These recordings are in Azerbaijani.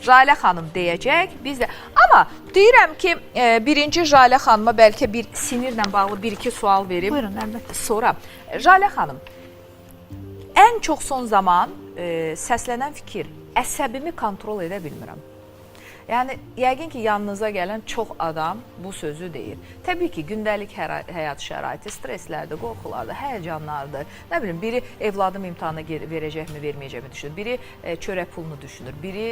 Jalə xanım deyəcək, biz də. Amma deyirəm ki, birinci Jalə xanıma bəlkə bir sinirlə bağlı bir-iki sual verib. Buyurun, əlbəttə. Sonra, Jalə xanım, ən çox son zaman səslənən fikir, əsəbimi kontrol edə bilmirəm. Yəni, yəqin ki, yanınıza gələn çox adam bu sözü deyir. Təbii ki, gündəlik həyat şəraiti, streslərdir, qorxulardır, həyəcanlardır. Nə bilim, biri evladım imtahana verəcəkmi, verməyəcəkmi düşünür. Biri çörək pulunu düşünür. Biri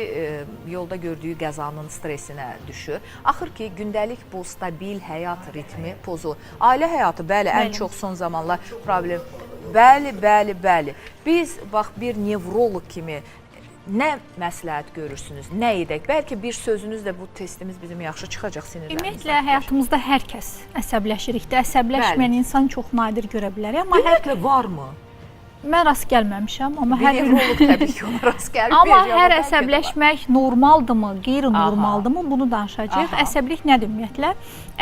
yolda gördüyü qəzanın stresinə düşür. Axır ki, gündəlik bu stabil həyat ritmi pozulur. Ailə həyatı, bəli, ən çox son zamanlar problem. Bəli. Biz, bax, bir nevroloq kimi nə məsləhət görürsünüz, nə edək? Bəlkə bir sözünüz də bu testimiz bizim yaxşı çıxacaq sinirlərimizdən. Ümumiyyətlə, həyatımızda hər kəs əsəbləşirikdə, əsəbləşməyən insan çox nadir görə bilər. Ümumiyyətlə, varmı? Mən rast gəlməmişəm, amma hər nevroloq təbii ki, ona rast gəlib. Amma hər əsəbləşmək normaldırmı, qeyri-normaldırmı, bunu danışacağıq. Əsəblik nədir ümumiyyətlə?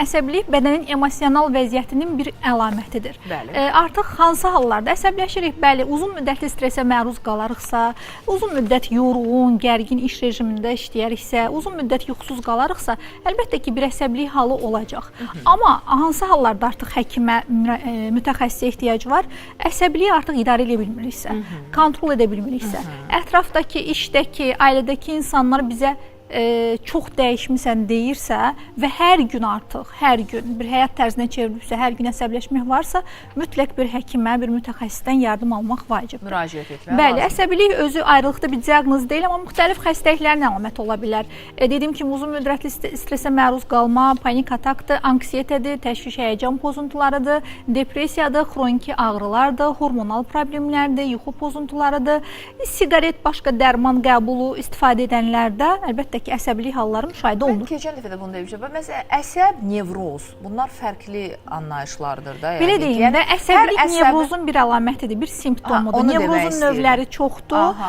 Əsəblik bədənin emosional vəziyyətinin bir əlamətidir. Artıq hansı hallarda əsəbləşirik? Bəli, uzun müddətli stresə məruz qalarıqsa, uzun müddət yorğun, gərgin iş rejimində işləyəriksə, uzun müddət yuxusuz qalarıqsa, əlbəttə ki, bir əsəblik halı olacaq. Amma hansı hallarda artıq həkimə, mütəxəssisə ehtiyac var? Əsəbliyi artıq idarə edə bilmiriksə, kontrol edə bilmiriksə, ətrafdakı, işdəki, ailədəki insanlar bizə çox dəyişmisən deyirsə və hər gün artıq, hər gün bir həyat tərzinə çevrilibsə, hər gün əsəbləşmək varsa, mütləq bir həkimə, bir mütəxəssisdən yardım almaq vacibdir. Müraciət etmək. Bəli, əsəbilik özü ayrılıqda bir diaqnoz deyil, amma müxtəlif xəstəliklərin əlaməti ola bilər. Dediyim kimi, uzun müddətli stresə məruz qalma, panik atakdır, anksiyetədir, təşviş, həyəcan pozuntularıdır, depressiyadır, xroniki ağrılardır, hormonal problemlərdir, yuxu pozuntularıdır, siqaret, başqa dərman qəbulu istifadə edənlərdə əlbəttə ki, əsəblik halları müşahidə olunur. Mən keçən dəfə də bunu demişəm. Məsələn, əsəb, nevroz, bunlar fərqli anlayışlardır da. Belə deyim də, əsəblik nevrozun bir əlamətidir, bir simptomudur. Nevrozun növləri çoxdur.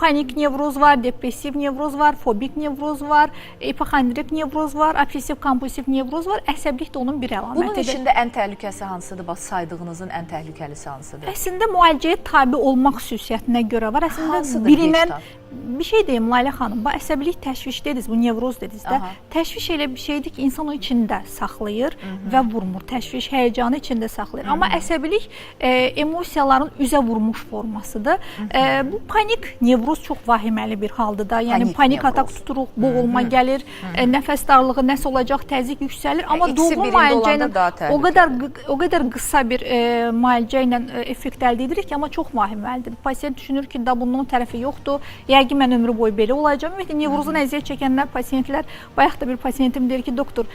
Panik nevroz var, depressiv nevroz var, fobik nevroz var, hipoxondrik nevroz var, obsessiv-kompulsiv nevroz var. Əsəblik də onun bir əlamətidir. Bunun içində ən təhlükəsi hansıdır? Bax, saydığınızın ən təhlükəlisi hansıdır? Əslində, müalicəyə tabi olmaq xüsusiyyətinə görə var. Əslində, birindən bir şey deyim, Lalə xanım, bu əsəbilik təşviş dediniz, bu nevroz dediniz də. Təşviş elə bir şeydir ki, insan o içində saxlayır və vurmur. Təşviş, həyəcanı içində saxlayır. Amma əsəbilik emosiyaların üzə vurmuş formasıdır. Bu panik nevroz çox vahiməli bir haldır da. Yəni, panik atak tuturuq, boğulma gəlir, nəfəs darlığı, nəsə olacaq, təzyiq yüksəlir. Amma doğru müalicə ilə, o qədər qısa bir müalicə ilə effekt əldə edirik ki, amma çox vahiməlidir. Pasiyent düşünür ki, da bunun tərəfi yoxdur. Yəqin mən ömrü boyu belə olacağım. Ümumiyyətlə, nevrozun əziyyət çəkənlər, pasiyentlər, bayaq da bir pasiyentim deyir ki, doktor,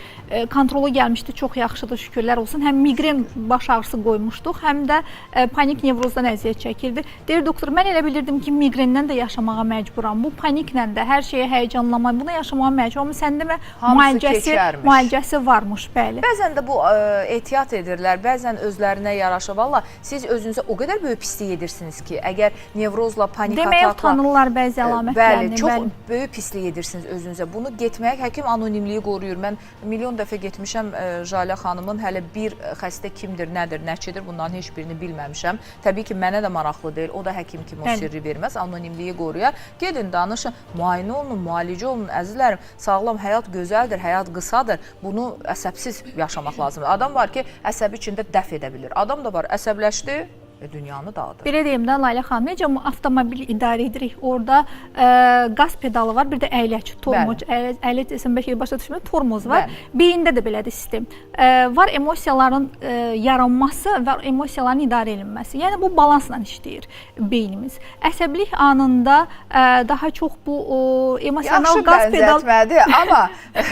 kontrola gəlmişdi, çox yaxşıdır, şükürlər olsun. Həm migren baş ağrısı qoymuşduq, həm də panik nevrozdan əziyyət çəkirdi. Deyir, doktor, mən elə bilirdim ki, migrenden də yaşamağa məcburam. Bu paniklə də, hər şeyə həyəcanlama, buna yaşamağa məcburam. Sən demə, müalicəsi varmış, bəli. Bəzən də bu ehtiyat edirlər, bəzən özlərinə yaraşır. Valla, siz özünüzə o qədər böyük pislik edirsiniz ki, əgər nevrozla, panik atakla... Deməyə utanırlar bəzi əlamətlərini. Bəli, çox böyük pislik edirsiniz özünüzə. Bunu getmək, həkim anonimliyi qoruyur. Mən milyon dəfə getmişəm Jalə xanımın hələ bir xəstə kimdir, nədir, nəçidir, bunların heç birini bilməmişəm. Təbii ki, mənə də maraqlı deyil. O da həkim kimi o sirri verməz, anonimliyi qoruyar. Gedin, danışın, müayinə olun, müalicə olun, əzizlərim. Sağlam həyat gözəldir, həyat qısadır. Bunu əsəbsiz yaşamaq lazımdır. Adam var ki, əsəbi içində dəf edə bilir. Adam da var, əsəbləşdi, dünyanı dağıdır. Belə deyim də, Lalə xanım, necə avtomobil idarə edirik, orada qaz pedalı var, bir də əyləc, tormoz, əyləc desəm bəlkə başa düşmür, tormoz var. Beyində də belədir sistem. Var emosiyaların yaranması və emosiyaların idarə edilməsi. Yəni, bu balansla işləyir beynimiz. Əsəblik anında daha çox bu emosional qaz pedalı... Yaxşı bənzətmədir, amma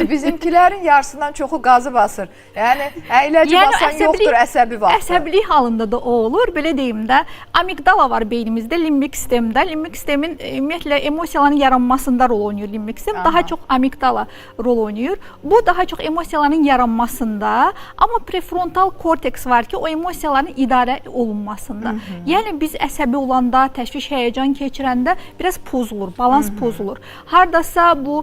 bizimkilərin yarısından çoxu qazı basır. Yəni, əyləci basan yoxdur, əsəbi vaxtı. Əsəblik halında da o olur, belə deyim də, amigdala var beynimizdə, limbik sistemdə. Limbik sistemin ümumiyyətlə emosiyaların yaranmasında rol oynayır limbik sistem. Daha çox amigdala rol oynayır. Bu daha çox emosiyaların yaranmasında, amma prefrontal korteks var ki, o emosiyaların idarə olunmasında. Yəni biz əsəbi olanda, təşviş, həyəcan keçirəndə biraz pozulur, balans pozulur. Hardasa bu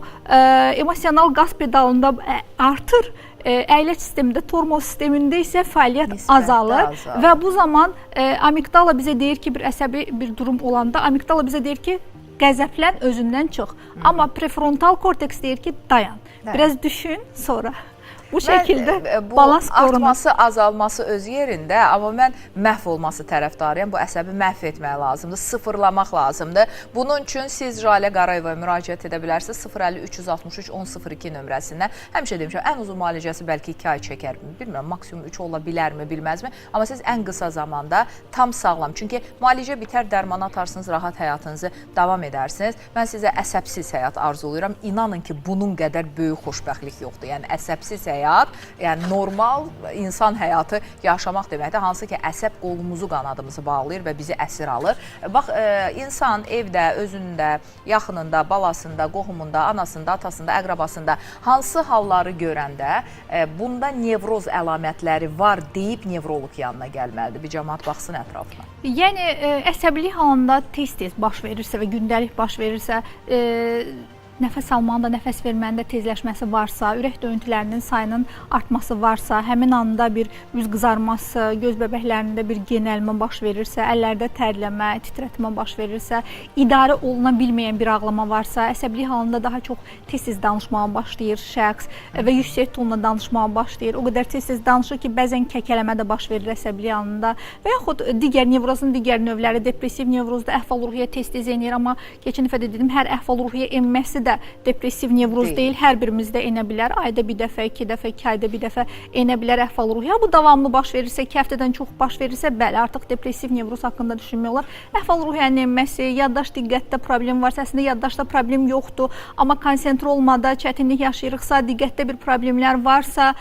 emosional qaz pedalında artır, əyləc sistemində, tormoz sistemində isə fəaliyyət azalır və bu zaman amigdala bizə deyir ki, bir əsəbi bir durum olanda, amigdala bizə deyir ki, qəzəblən, özündən çıx. Amma prefrontal korteks deyir ki, dayan. Biraz düşün, sonra. Bu şəkildə balans qorunur. Artması, azalması öz yerində, amma mən məhv olması tərəfdarıyam. Bu əsəbi məhv etmək lazımdır, sıfırlamaq lazımdır. Bunun üçün siz Jalə Qarayevaya müraciət edə bilərsiniz 050-363-1002 nömrəsindən. Həmişə demişəm, ən uzun müalicəsi bəlkə 2 ay çəkər. Bilmirəm, maksimum 3 ola bilərmi, bilməzmi? Amma siz ən qısa zamanda tam sağlam. Çünki müalicə bitər, dərmanı atarsınız, rahat həyatınızı davam edərsiniz. Mən sizə əsəbsiz həyat arzulayıram. İnanın ki, bunun qədər böyük xoşbəxtlik yoxdur. Yəni, əsəbsiz həyat, yəni normal insan həyatı yaşamaq deməkdir. Hansı ki, əsəb qolumuzu, qanadımızı bağlayır və bizi əsir alır. Bax, insan evdə, özündə, yaxınında, balasında, qohumunda, anasında, atasında, əqrabasında hansı halları görəndə bunda nevroz əlamətləri var deyib nevroloq yanına gəlməlidir. Bir cəmaat baxsın ətrafına. Yəni, əsəbilik halında tez-tez baş verirsə və gündəlik baş verirsə, nəfəs almanın da, nəfəs vermənin də tezləşməsi varsa, ürək döyüntülərinin sayının artması varsa, həmin anda bir üz qızarması, göz bəbəklərində bir genəlmə baş verirsə, əllərdə tərləmə, titrətmə baş verirsə, idarə oluna bilməyən bir ağlama varsa, əsəbilik halında daha çox tez-tez danışmağa başlayır şəxs və yüksək tonla danışmağa başlayır. O qədər tez-tez danışır ki, bəzən kəkələmə də baş verir əsəbilik halında və yaxud digər nevrozun digər növləri, depressiv nevrozda əhval-ruhiyyə tez-tez enir, amma keçən dəfə də dedim, hər əhval-ruhiyyə enməsi də depressiv nevroz deyil, hər birimizdə enə bilər. Ayda bir dəfə, 2 dəfə, 2 ayda bir dəfə enə bilər əhval-ruhiyyə. Bu davamlı baş verirsə, 2 həftədən çox baş verirsə, bəli, artıq depressiv nevroz haqqında düşünmək olar. Əhval-ruhiyyənin enməsi, yaddaş diqqətdə problem varsa, əslində yaddaşda problem yoxdur, amma konsentrə olmada çətinlik yaşayırıqsa, diqqətdə bir problemlər varsa,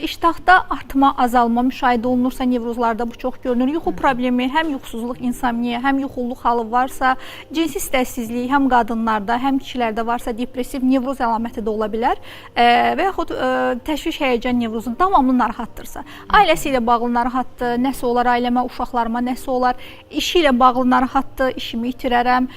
iştahda artma, azalma müşahidə olunursa, nevrozlarda bu çox görünür. Yuxu problemi, həm yuxusuzluq, insomniya, həm yuxulluq halı varsa, cinsi istəksizlik həm qadınlarda, həm kişilərdə varsa, depressiv nevroz əlaməti də ola bilər və yaxud təşviş həyəcan nevrozu davamlı narahatdırsa, ailəsi ilə bağlı narahatdır, nəsə olar ailəmə, uşaqlarıma nəsə olar, işi ilə bağlı narahatdır, işimi itirərəm,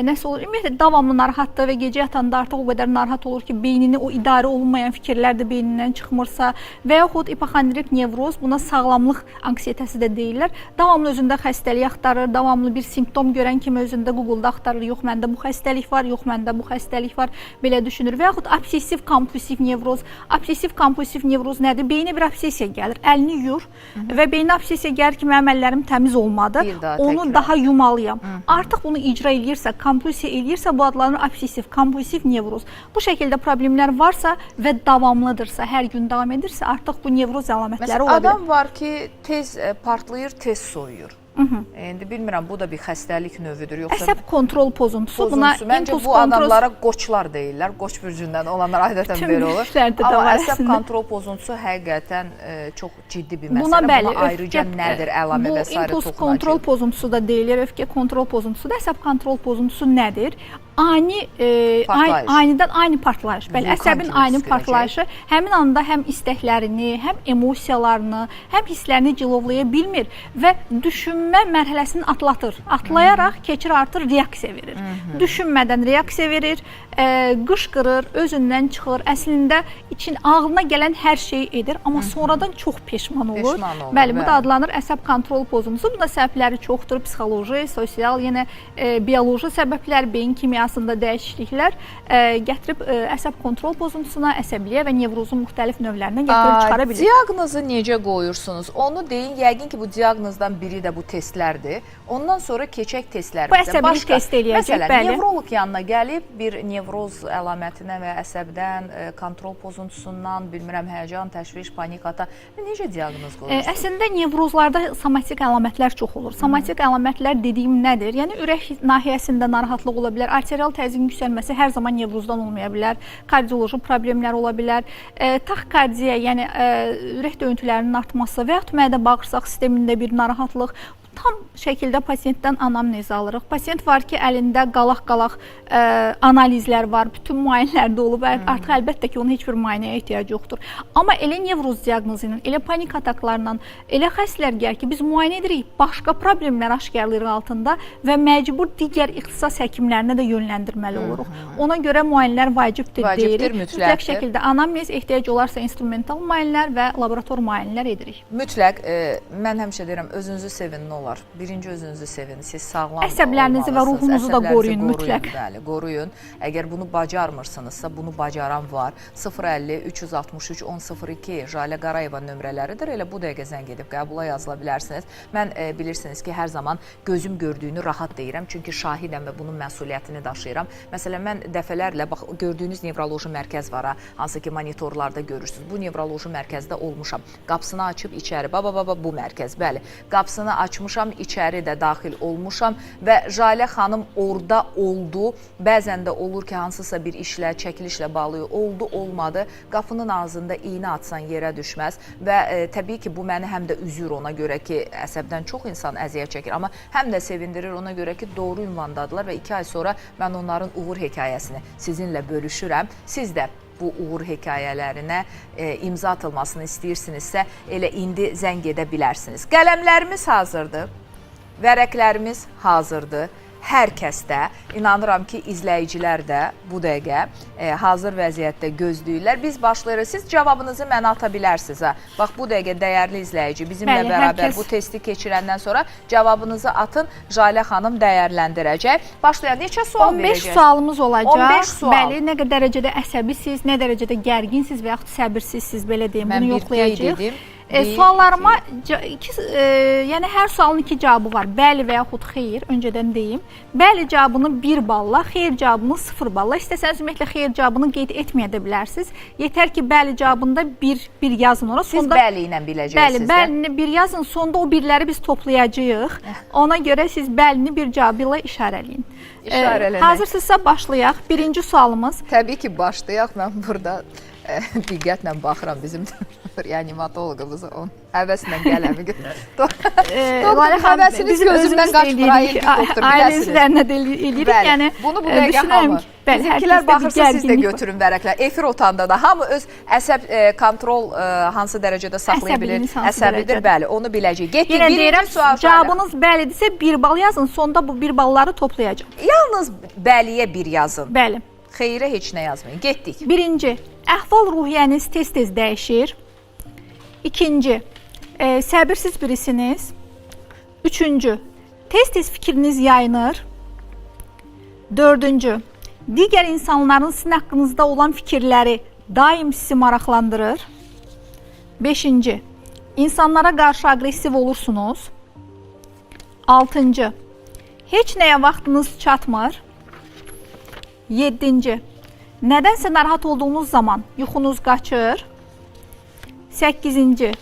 nəsə olur, ümumiyyətlə davamlı narahatdır və gecə yatanda artıq o qədər narahat olur ki, beynini o idarə olunmayan fikirlər də beynindən çıxmırsa və yaxud ipokondrik nevroz, buna sağlamlıq anksiyetəsi də deyirlər, davamlı özündə xəstəlik axtarır, davamlı bir simptom görən kimi özündə Google-da axtarır, yox məndə bu xəstəlik var, yox məndə bu xəstəlik var, belə düşünür. Və yaxud obsessiv-kompulsiv nevroz. Obsessiv-kompulsiv nevroz nədir? Beyinə bir obsessiya gəlir, əlini yuyur və beyinə obsessiya gəlir ki, mənim əllərim təmiz olmadı, onu daha yumalıyam. Artıq bunu icra eləyirsə, kompulsiya eləyirsə, bu adlanır obsessiv-kompulsiv nevroz. Bu şəkildə problemlər varsa və davamlıdırsa, hər gün davam edirsə, artıq bu nevroz əlamətləri ola bilər. Adam var ki, tez partlayır, tez soyuyur. İndi bilmirəm, bu da bir xəstəlik növüdür. Əsəb kontrol pozuntusu. Buna məncə bu adamlara qoçlar deyirlər. Qoç bürcündən olanlar adətən belə olur. Amma əsəb kontrol pozuntusu həqiqətən çox ciddi bir məsələ. Buna ayrıca nədir, əlamə və s. Bu impuls kontrol pozuntusu da deyilir, öfkə kontrol pozuntusu da. Əsəb kontrol pozuntusu nədir? Anidən ani partlayış. Bəli, əsəbin ani partlayışı həmin anda həm istəklərini, həm emosiyalarını, həm hisslərini cilovlaya bilmir və düşünmə mərhələsini atlatır. Atlayaraq keçir artır, reaksiya verir. Düşünmədən reaksiya verir, qışqırır, özündən çıxır. Əslində ağlına gələn hər şeyi edir, amma sonradan çox peşman olur. Bəli, bu da adlanır əsəb kontrol pozuntusu. Bunda səbəbləri çoxdur. Psixoloji, sosial, yenə bioloji səbəblər, beyin kimyasında dəyişikliklər gətirib əsəb kontrol pozuntusuna, əsəbliyə və nevrozun müxtəlif növlərinə gətirib çıxara bilir. Diaqnozu necə qoyursunuz? Onu deyin, yəqin ki, bu diaqnozdan biri də bu testlərdir. Ondan sonra keçək testlərimizə. Bu əsəbilik test eləyəcək, bəli. Məsələn, nevroloq yanına gəlib bir nevroz əlamətinə və əsəbdən, kontrol pozuntusundan, bilmirəm, həyəcan, təşviş, panik ata, necə diaqnoz qoyursunuz? Əslində, nevrozlarda somatik əlamətlər çox olur. Somatik əlamətlər dediyim nədir? Yəni, ürək nahiyəsində narahatlıq ola bilər, arterial təzyiqin yüksəlməsi hər zaman nevrozdan olmaya bilər, kardioloji problemlər ola bilər, taxikardiya, yəni ürək döyüntülərinin artması və yaxud mədə-bağırsaq sistemində bir narahatlıq, tam şəkildə pasiyentdən anamnez alırıq. Pasiyent var ki, əlində qalaq-qalaq analizlər var, bütün müayinələrdə olub, artıq əlbəttə ki, onun heç bir müayinəyə ehtiyac yoxdur. Amma elə nevroz diaqnozu ilə, elə panik ataklarla, elə xəstələr gəlir ki, biz müayinə edirik, başqa problemlər aşkarlayırıq altında və məcbur digər ixtisas həkimlərinə də yönləndirməli oluruq. Ona görə müayinələr vacibdir deyirik. Mütləq şəkildə anamnez, ehtiyac olarsa instrumental müayinələr və laborator müayinələr edirik. Mütləq, mən həmişə deyirəm, özünüzü sevin, nə olar. Birinci özünüzü sevin. Siz sağlam Əsəblərinizi və ruhunuzu da qoruyun mütləq. Bəli, qoruyun. Əgər bunu bacarmırsınızsa, bunu bacaran var. 050 363 1002 Jalə Qarayeva nömrələridir. Elə bu dəqiqə zəng edib qəbula yazıla bilərsiniz. Mən bilirsiniz ki, hər zaman gözüm gördüyünü rahat deyirəm. Çünki şahidəm və bunun məsuliyyətini daşıyıram. Məsələn, mən dəfələrlə, bax, gördüyünüz nevroloji mərkəz var, hansı ki, monitorlarda görürsünüz. Bu nevroloji mərkəzdə olmuşam. Qapısını açıb içəri, baba, bu mərkəz, bəli. Qapısını açmışam, içəri də daxil olmuşam və Jalə xanım orada oldu. Bəzən də olur ki, hansısa bir işlə, çəkilişlə bağlı oldu, olmadı. Qapının ağzında iynə atsan yerə düşməz və təbii ki, bu məni həm də üzür ona görə ki, əsəbdən çox insan əziyyət çəkir, amma həm də sevindirir ona görə ki, doğru ünvandadılar və 2 ay sonra mən onların uğur hekayəsini sizinlə bölüşürəm. Siz də bu uğur hekayələrinə imza atılmasını istəyirsinizsə, elə indi zəng edə bilərsiniz. Qələmlərimiz hazırdır, vərəqlərimiz hazırdır. Hər kəsdə, inanıram ki, izləyicilər də bu dəqiqə hazır vəziyyətdə gözləyirlər. Biz başlayırıq. Siz cavabınızı mənə ata bilərsiniz. Bax, bu dəqiqə dəyərli izləyici bizimlə bərabər bu testi keçirəndən sonra cavabınızı atın. Jalə xanım dəyərləndirəcək. Başlayaq. Neçə sual verəcək? 15 sualımız olacaq. 15 sual. Bəli, nə qədər dərəcədə əsəbisiz, nə dərəcədə gərginsiniz və yaxud səbirsizsiz, belə deyim, bunu yoxlayacağıq. Suallarıma, yəni hər sualın 2 cavabı var. Bəli və yaxud xeyir, öncədən deyim. Bəli cavabını 1 balla, xeyir cavabını 0 balla. İstəsəniz ümumiyyətlə xeyir cavabını qeyd etməyə də bilərsiniz. Yetər ki, bəli cavabında 1 yazın ora. Siz bəli ilə biləcəksiniz. Bəli, bəlini 1 yazın, sonda o birləri biz toplayacağıq. Ona görə siz bəlini bir cavabı ilə işarələyin. Hazırsınızsa başlayaq. Birinci sualımız. Təbii ki, başlayaq. Mən burada diqqətlə baxıram bizim reanimatoloqumuza, onun həvəslə qələmi götürür. Doktor, həvəsiniz gözümdən qaçmır, doktor, ailəsizlərlə də eləyirik. Yəni, bunu bu dəqiqə hamı. Bizimkilər baxırsa, siz də götürün vərəqlər. Efir otanda da hamı öz əsəb kontrol hansı dərəcədə saxlaya bilir, əsəbidir, bəli, onu biləcək. Getdik, birinci sual. Cavabınız bəlidirsə 1 bal yazın, sonda bu 1 balları toplayacaq. Yalnız bəliyə 1 yazın. Bəli. Xeyrə heç nə yazmayın. Getdik. Birinci, əhval-ruhiyyəniz tez-tez dəyişir. İkinci, səbirsiz birisiniz. Üçüncü, tez-tez fikriniz yayınır. Dördüncü, digər insanların sizin haqqınızda olan fikirləri daim sizi maraqlandırır. Beşinci, insanlara qarşı aqressiv olursunuz. Altıncı, heç nəyə vaxtınız çatmır. Yeddinci, nədənsə narahat olduğunuz zaman yuxunuz qaçır. 8-ci,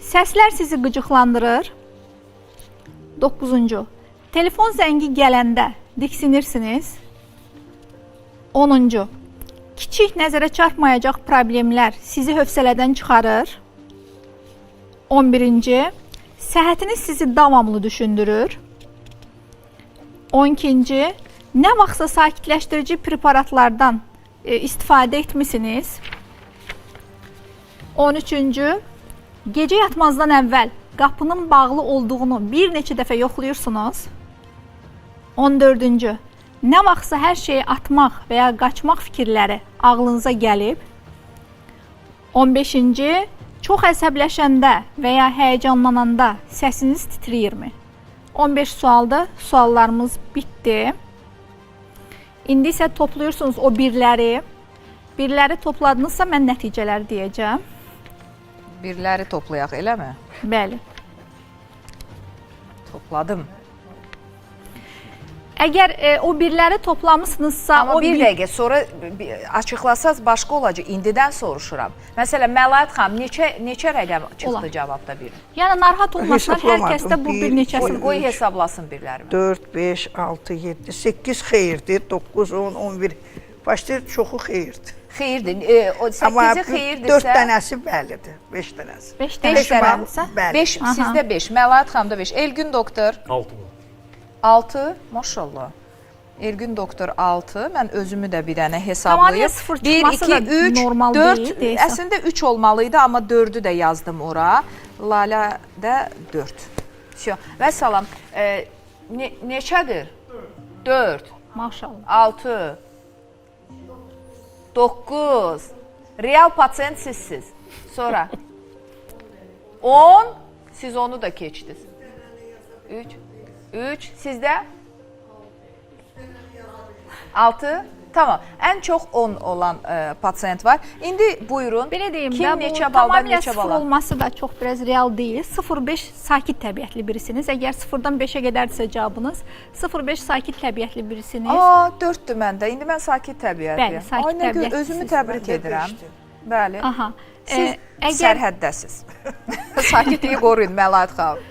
səslər sizi qıcıqlandırır. 9-cu, telefon zəngi gələndə diksinirsiniz. 10-cu, kiçik nəzərə çarpmayacaq problemlər sizi hövsələdən çıxarır. 11-ci, səhhətiniz sizi davamlı düşündürür. 12-ci, nə vaxtsa sakitləşdirici preparatlardan istifadə etmisiniz. 13-cü, gecə yatmazdan əvvəl qapının bağlı olduğunu bir neçə dəfə yoxlayırsınız. 14-cü, nə vaxtsa hər şeyi atmaq və ya qaçmaq fikirləri ağlınıza gəlib. 15-ci, çox əsəbləşəndə və ya həyəcanlananda səsiniz titrəyirmi? 15 sualdır, suallarımız bitdi. İndi isə toplayırsınız o birləri. Birləri topladınızsa mən nəticələri deyəcəm. Birləri toplayaq, eləmi? Bəli. Topladım. Əgər o birləri toplamısınızsa... Amma bir dəqiqə sonra açıqlasaz başqa olacaq. İndidən soruşuram. Məsələn, Məlaət xanım, neçə rəqəm çıxdı cavabda bir? Yəni, narahat olmasından hər kəsdə bu bir neçəsi. Qoy hesablasın birlərimi. 4, 5, 6, 7, 8 xeyirdir, 9, 10, 11. Başlayır, çoxu xeyirdir. Xeyirdir. 8-i xeyirdirsə... 4 dənəsi bəlidir, 5 dənəsi. 5 dənəsi bəli. Sizdə 5, Məlaət xanımda 5. Elgün doktor? 6 mı? 6, maşallah. Elgün doktor 6, mən özümü də bir dənə hesablayıb. 1, 2, 3, 4, əslində 3 olmalıydı, amma 4-ü də yazdım ora. Lalədə 4. Və salam, neçədir? 4. Maşallah. 6. 9. Real pasient sizsiz. Sonra 10, siz onu da keçdiniz. 3, sizdə? 6. Tamam. Ən çox 10 olan pasiyent var. İndi buyurun. Belə deyim kim də, neçə bu baldan tamamilə neçə sıfır bala? olması da çox biraz real deyil. 0-5 sakit təbiətli birisiniz. Əgər 0-dan 5-ə qədərdirsə cavabınız, 0-5 sakit təbiətli birisiniz. 4'dür məndə. İndi mən sakit təbiətliyəm. Bəli, sakit təbiətlisiz. Özümü təbrik edirəm. Bəli. Aha. Siz sərhəddəsiz. Sakitliyi qoruyun Məlahət xanım.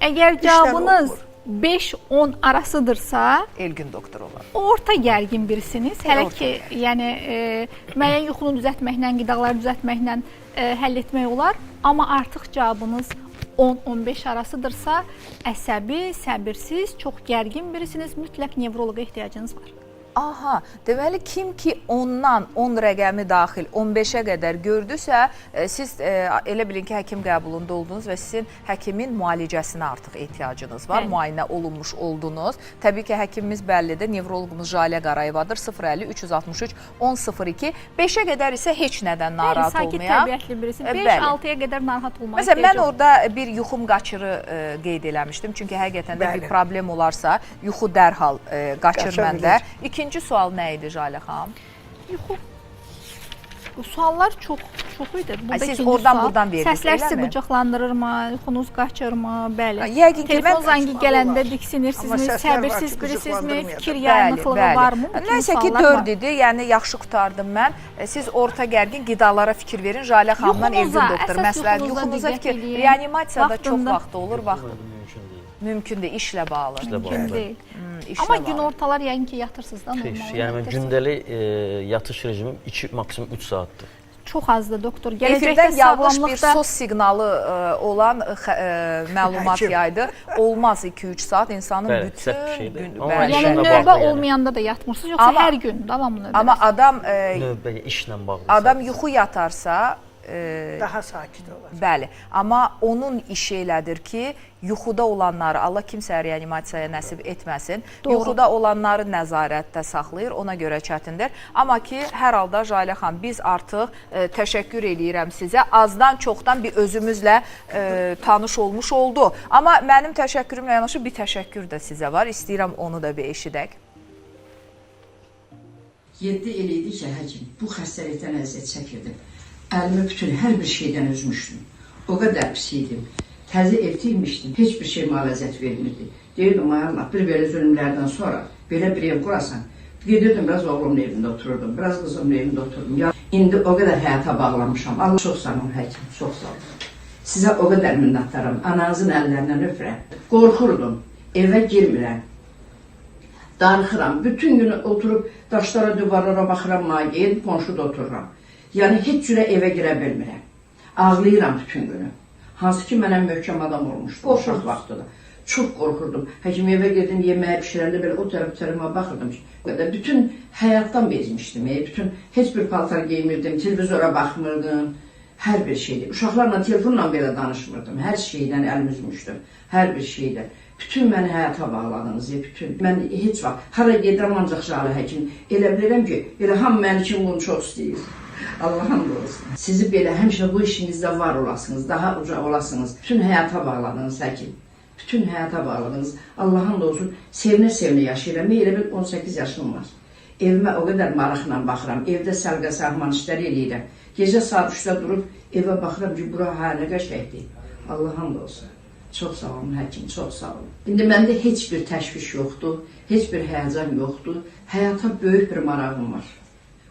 Əgər cavabınız 5-10 arasıdırsa, Elgün doktor olar. orta gərgin birisiniz. Hələ ki, yəni müəyyən yuxunu düzəltməklə, qidaları düzəltməklə həll etmək olar. Amma artıq cavabınız 10-15 arasıdırsa, əsəbi, səbirsiz, çox gərgin birisiniz. Mütləq nevroloqa ehtiyacınız var. Aha, deməli kim ki 10-dan 10 rəqəmi daxil 15-ə qədər gördüsə, siz elə bilin ki, həkim qəbulunda oldunuz və sizin həkimin müalicəsinə artıq ehtiyacınız var. Müayinə olunmuş oldunuz. Təbii ki, həkimimiz bəllidir. Nevroloqumuz Jalə Qarayevadır. 050 363 1002. 5-ə qədər isə heç nədən narahat olmayan. Sakit təbiətli birisi. 5-6-ya qədər narahat olmalı. Məsələn, mən orada bir yuxum qaçırı qeyd eləmişdim. Çünki həqiqətən də bir problem olarsa, yuxu dərhal qaçır məndə. İkinci sual nə idi Jalə xanım? Yuxu. Suallar çox idi. Siz oradan-buradan verdiniz, səslər sizi eləmi? bıcaqlandırırmı, yuxunuz qaçırmı? Bəli. Yəqin ki, telefon zəngi gələndə diksinirsizmi, səbirsiz birisizmi, fikir yayınıqlığı varmı? Nəysə ki, 4 idi, yəni yaxşı qutardım mən. Siz orta gərgin qidalara fikir verin. Jalə xanımdan Elgün doktor məsləhət. Yuxunuza fikir. Reanimasiyada çox vaxt olur, mümkün deyil, işlə bağlı. Mümkün deyil. Amma gün ortalar yəqin ki, yatırsınız da normal. Yəni mən gündəlik yatış rejimim 2, maksimum 3 saatdır. Çox azdır doktor. Gələcəkdə Efirdən yanlış bir sağlamlıqda sos siqnalı olan məlumat yaydı. Olmaz 2-3 saat insanın Bəli, bütün səhv bir şeydir. gün. Amma Bəli. yəni işlə növbə bağlı yəni. olmayanda da yatmırsınız, yoxsa Amma- hər gün davamlı növbə? Amma adam Növbə işlə bağlı. adam yuxu yatarsa Daha sakit olar. bəli, amma onun işi elədir ki, yuxuda olanları, Allah kimsə reanimasiyaya nəsib etməsin, yuxuda olanları nəzarətdə saxlayır, ona görə çətindir. Amma ki, hər halda Jalə xanım, biz artıq təşəkkür eləyirəm sizə. Azdan çoxdan bir özümüzlə tanış olmuş oldu. Amma mənim təşəkkürümlə yanaşı bir təşəkkür də sizə var. İstəyirəm onu da bir eşidək. 7 il idi ki, həkim, bu xəstəlikdən əziyyət çəkirdim. Əlimi bütün hər bir şeydən üzmüşdüm. O qədər pis idim. Təzə ev tikmişdim, heç bir şey əziyyət vermirdi. Deyirdim, ay Allah, bir belə zülmlərdən sonra belə bir ev qurasan. Gedirdim, biraz oğlumun evində otururdum, biraz qızımın evində oturdum. Ya, indi o qədər həyata bağlamışam. Allah çox sağ olun, həkim, çox sağ olun. Sizə o qədər minnətdaram, ananızın əllərindən öpürəm. Qorxurdum, evə girmirəm. Darıxıram, bütün günü oturub daşlara, duvarlara baxıram, edib qonşuda otururam. Yəni, heç cürə evə girə bilmirəm. Ağlayıram bütün günü. Hansı ki, mənə möhkəm adam olmuşdu, uşaq vaxtıda. Çox qorxurdum. Həkim evə girdim, yeməyə pişirəndə belə o tərəfə baxırdım ki, bütün həyatdan bezmişdim. Bütün, heç bir paltar giymirdim, televizora baxmırdım, hər bir şeydir. Uşaqlarla telefonla belə danışmırdım, hər şeydən əlim üzmüşdüm, hər bir şeydən. Bütün məni həyata bağladınız, bütün. Mən heç vaxt, hara gedirəm ancaq Jalə həkim. Elə bilirəm ki, elə hamı məni kim bunu çox istəyir. Allah hamd olsun. Sizi belə həmişə bu işinizdə var olasınız, daha uca olasınız. Bütün həyata bağladınız həkim. Bütün həyata bağladınız. Allah hamd olsun, sevinə-sevinə yaşayıram. Elə bil 18 yaşım var. Evimə o qədər maraqla baxıram. Evdə səlqə-səhman işləri eləyirəm. Gecə saat 3-də durub evə baxıram ki, bura nə qəşəkdir. Allah hamd olsun. Çox sağ olun həkim, çox sağ olun. İndi məndə heç bir təşviş yoxdur, heç bir həyəcan yoxdur. Həyata böyük bir marağım var.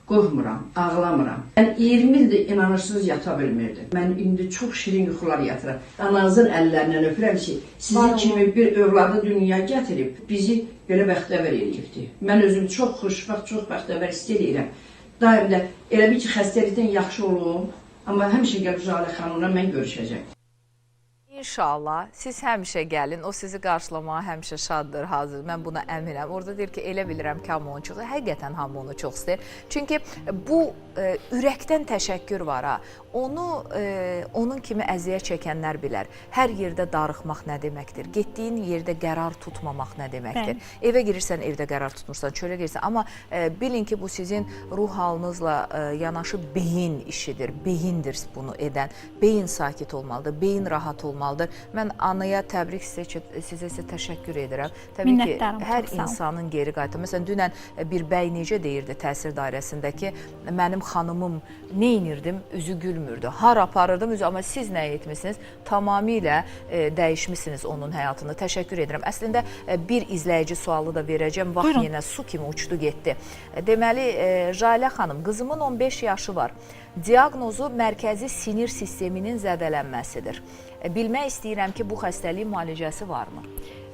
Qorxmuram, ağlamıram. Mən 20 ildir inanırsınız yata bilmirdim. Mən indi çox şirin yuxular yatıram. Ananızın əllərindən öpürəm ki, sizin kimi bir övladı dünyaya gətirib, bizi belə bəxtəvər eləyibdir. Mən özüm çox xoşbəxt, çox bəxtəvər istəyirəm. Daim də elə bir ki, xəstəlikdən yaxşı olum, amma həmişə gəlib Jalə xanımla mən görüşəcəm. İnşallah siz həmişə gəlin, o sizi qarşılamağa həmişə şaddır, hazır. Mən buna əminəm. Orada deyir ki, elə bilirəm ki, hamı onu çox istəyir. Həqiqətən hamı onu çox istəyir. Çünki bu ürəkdən təşəkkür var ha. Onun kimi əziyyət çəkənlər bilər. Hər yerdə darıxmaq nə deməkdir? Getdiyin yerdə qərar tutmamaq nə deməkdir? Evə girirsən, evdə qərar tutmursan, çölə girirsən. Amma bilin ki, bu sizin ruh halınızla yanaşı beyin işidir. Beyindir bunu edən. Beyin sakit olmalıdır, beyin rahat olmalıdır. olmalıdır. Mən anaya təbrik sizə təşəkkür edirəm. Təbii ki, Minnətdaram, hər çox sağ olun. insanın geri qayıtı. Məsələn, dünən bir bəy necə deyirdi təsir dairəsində ki, mənim xanımım nə inirdim, üzü gülmürdü. Har aparırdım üzü, amma siz nə etmişsiniz? Tamamilə dəyişmişsiniz onun həyatını. Təşəkkür edirəm. Əslində bir izləyici sualı da verəcəm. Vaxt Buyurun. yenə su kimi uçdu getdi. Deməli, Jalə xanım, qızımın 15 yaşı var. Diaqnozu mərkəzi sinir sisteminin zədələnməsidir. Bilmək istəyirəm ki, bu xəstəliyin müalicəsi varmı?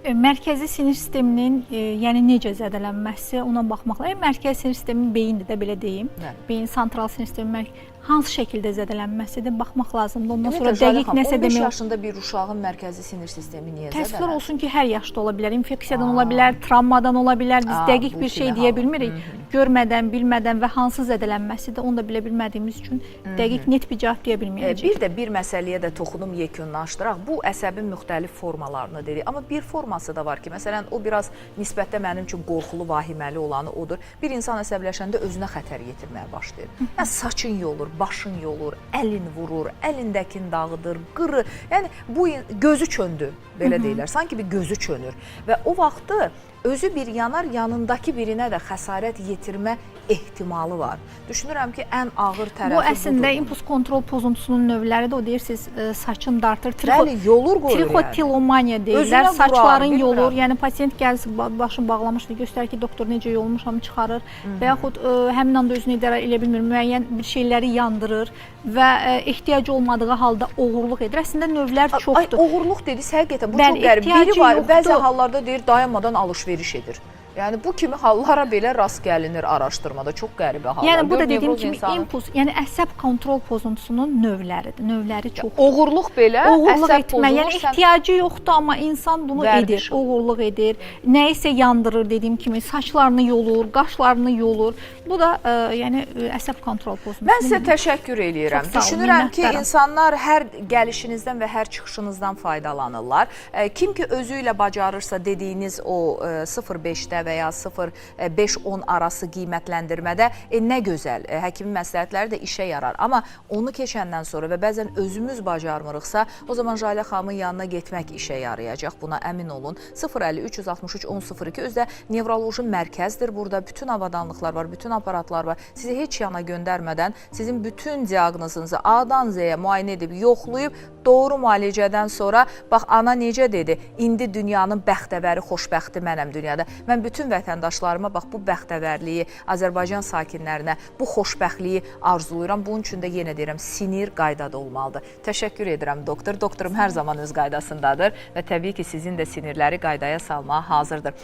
Mərkəzi sinir sisteminin yəni necə zədələnməsi, ona baxmaq lazım. Mərkəzi sinir sisteminin beyindir də belə deyim. Beyin sentral sinir sistemi hansı şəkildə zədələnməsidir, baxmaq lazımdır. Ondan sonra dəqiq nəsə 15 demək. yaşında bir uşağın mərkəzi sinir sistemi niyə zədələnir? Təəssüflər olsun ki, hər yaşda ola bilər, infeksiyadan ola bilər, travmadan ola bilər. Biz dəqiq bir şey deyə bilmirik. Görmədən, bilmədən və hansı zədələnməsidir, onu da bilə bilmədiyimiz üçün dəqiq net bir cavab deyə bilməyəcəyik. Bir məsələyə də toxunum, yekunlaşdıraq. Bu əsəbin müxtəlif formalarını dedik. Amma bir forması da var ki, məsələn, o biraz nisbətdə mənim üçün qorxulu, vahiməli olanı odur. Bir insan əsəbləşəndə özünə xətər yetirməyə başlayır. Yəni, saçın yolur, başın yolur, əlin vurur, əlindəkini dağıdır, qırır. Yəni, bu gözü çöndü, belə deyirlər. Sanki bir gözü çönür. Və o vaxtı özü bir yanar, yanındakı birinə də xəsarət yetirmə ehtimalı var. Düşünürəm ki, ən ağır tərəfi budur. Bu əslində impuls kontrol pozuntusunun növləridir. O deyirsiniz, saçın dartır. Bəli, yolur qoyur Trixotilomaniya deyirlər. Saçların yolur. Yəni pasiyent gəlsin, başını bağlamışdır, göstərir ki, doktor necə yolmuşam, çıxarır. Və yaxud həmin anda özünü idarə edə bilmir, müəyyən bir şeyləri yandırır və ehtiyacı olmadığı halda oğurluq edir. Əslində növlər çoxdur. Oğurluq dediniz, həqiqətən bu çox qəribə. Biri var, bəzi hallarda deyir, dayanmadan alış-veriş edir. Yəni bu kimi hallara belə rast gəlinir araşdırmada. Çox qəribə hallar. Yəni bu da dediyim kimi impuls, yəni əsəb kontrol pozuntusunun növləridir. Növləri çoxdur. Oğurluq belə, oğurluq etmə, yəni ehtiyacı yoxdur, amma insan bunu edir, oğurluq edir. Nəyisə yandırır dediyim kimi, saçlarını yolur, qaşlarını yolur. Bu da yəni əsəb kontrol pozuntusu. Mən sizə təşəkkür eləyirəm. Düşünürəm ki, insanlar hər gəlişinizdən və hər çıxışınızdan faydalanırlar. Kim ki özü ilə bacarırsa dediyiniz o 0.5-də və ya 0.5-10 arası qiymətləndirmədə nə gözəl, həkimin məsləhətləri də işə yarar. Amma onu keçəndən sonra və bəzən özümüz bacarmırıqsa, o zaman Jalə xanımın yanına getmək işə yarayacaq. Buna əmin olun. 050-363-1002 özdə nevroloji mərkəzdir. Burada bütün avadanlıqlar var, bütün aparatlar var. Sizi heç yana göndərmədən sizin bütün diaqnozunuzu A-dan Z-yə müayinə edib, yoxlayıb, doğru müalicədən sonra, bax, ana necə dedi, indi dünyanın bəxtəvəri, xoşbəxti mənəm dünyada. Mən bütün vətəndaşlarıma bax bu bəxtəvərliyi, Azərbaycan sakinlərinə bu xoşbəxtliyi arzuluyuram. Bunun üçün də yenə deyirəm, sinir qaydada olmalıdır. Təşəkkür edirəm doktor. Doktorum hər zaman öz qaydasındadır və təbii ki, sizin də sinirləri qaydaya salmağa hazırdır.